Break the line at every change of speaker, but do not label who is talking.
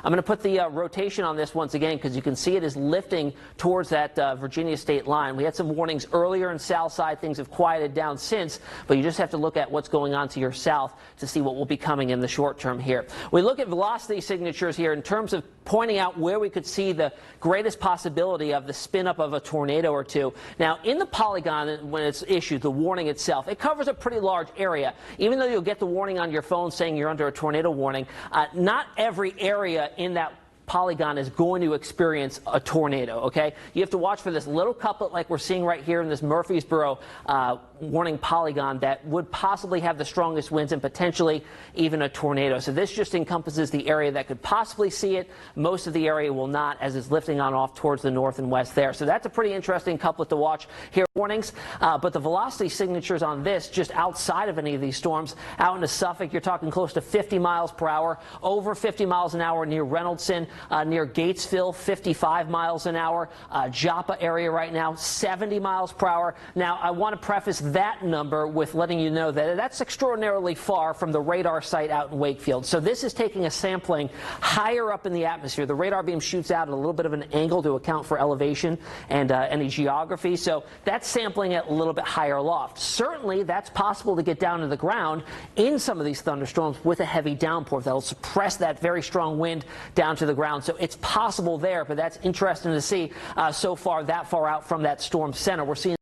I'm going to put the rotation on this once again because you can see it is lifting towards that Virginia state line. We had some warnings earlier in south side. Things have quieted down since, but you just have to look at what's going on to your south to see what will be coming in the short term here. We look at velocity signatures here in terms of pointing out where we could see the greatest possibility of the spin up of a tornado or two. Now, in the polygon, when it's issued, the warning itself, it covers a pretty large area. Even though you'll get the warning on your phone saying you're under a tornado warning, not every area in that polygon is going to experience a tornado, okay? You have to watch for this little couplet like we're seeing right here in this Murfreesboro warning polygon that would possibly have the strongest winds and potentially even a tornado. So this just encompasses the area that could possibly see it. Most of the area will not, as it's lifting on off towards the north and west there. So that's a pretty interesting couplet to watch here. Warnings, but the velocity signatures on this just outside of any of these storms, out into Suffolk, you're talking close to 50 miles per hour, over 50 miles an hour near Reynoldson, near Gatesville, 55 miles an hour, Joppa area right now, 70 miles per hour. Now, I want to preface that number with letting you know that that's extraordinarily far from the radar site out in Wakefield. So this is taking a sampling higher up in the atmosphere. The radar beam shoots out at a little bit of an angle to account for elevation and any geography. So that's sampling at a little bit higher aloft. Certainly, that's possible to get down to the ground in some of these thunderstorms with a heavy downpour that'll suppress that very strong wind down to the ground. So it's possible there, but that's interesting to see so far that far out from that storm center. We're seeing